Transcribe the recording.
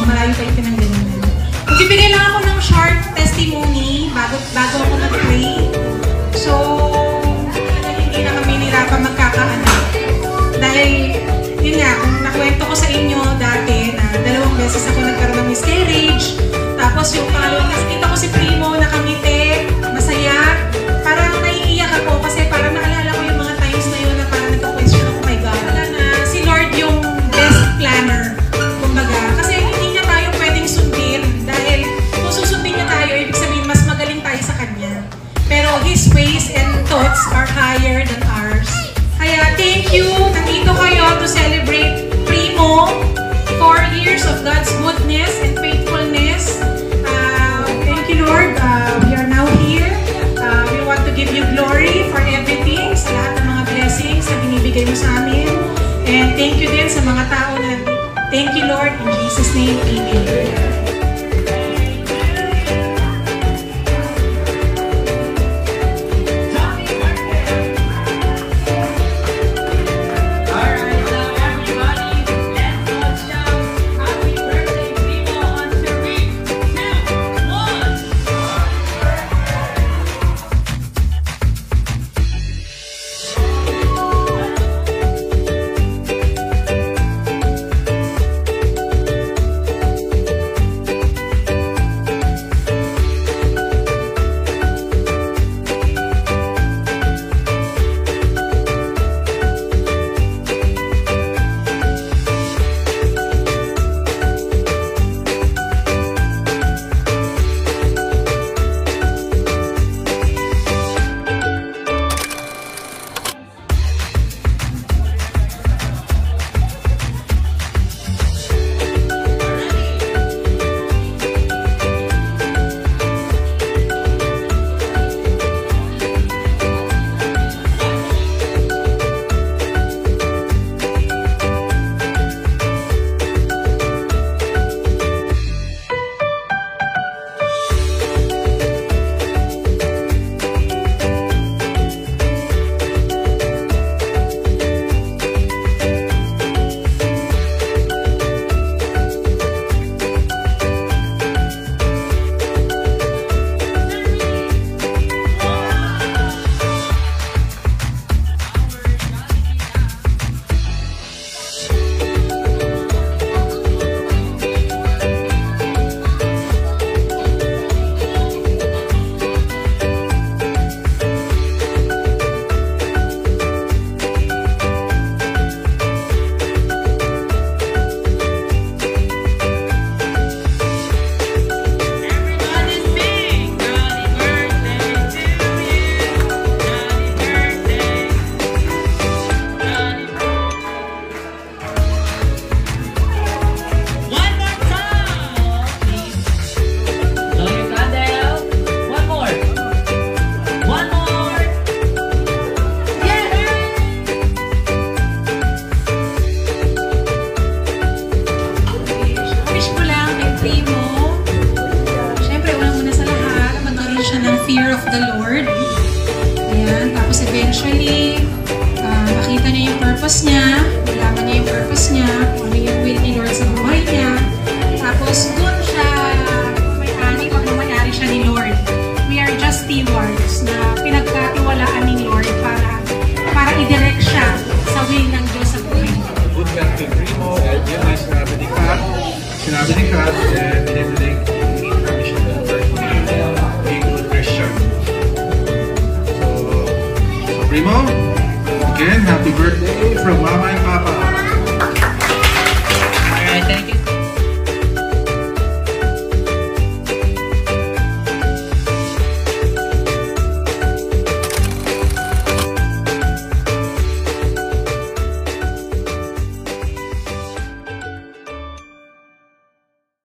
malayo kayo pinanggalingan. Magbibigay lang ako ng short testimony bago ako nag-pray. So, hindi na kami nirapan magkakaanak. Dahil, yun nga, kung nakwento ko sa inyo dati na 2 beses ako nagkaroon ng miscarriage. Tapos yung pangalawang nakita ko si Primo, nakangiti, masaya. Parang naiiyak ako kasi parang naalala ko yung mga times na yun na parang nagka-question ako, oh my God. Na si Lord yung best planner, kumbaga. Kasi hindi niya tayo pwedeng sundin dahil kung susundin niya tayo, ibig sabihin mas magaling tayo sa Kanya. Pero His ways and thoughts are higher than ours. Kaya thank you, nandito kayo to celebrate Primo, 4 years of God's goodness and faithfulness. Thank you, Lord. We are now here. We want to give you glory for everything, sa lahat ng mga blessings na binibigay mo sa amin. And thank you din sa mga tao na thank you, Lord. In Jesus' name, amen. Fear of the Lord. Ayan. Tapos eventually, makita niya yung purpose niya, malaman niya yung purpose niya, kung ano yung will ni Lord sa buhay niya. Tapos doon siya may-ani o may-ari siya ni Lord. We are just stewards na pinagkatiwalaan ni Lord para i-direct siya sa will ng Diyos sa buhay niya. Good luck kay Primo. Yun ay sinabi ni Kat. Sinabi ni Kat, pinag-direct namin siya ng Primo, again, happy birthday from Mama and Papa.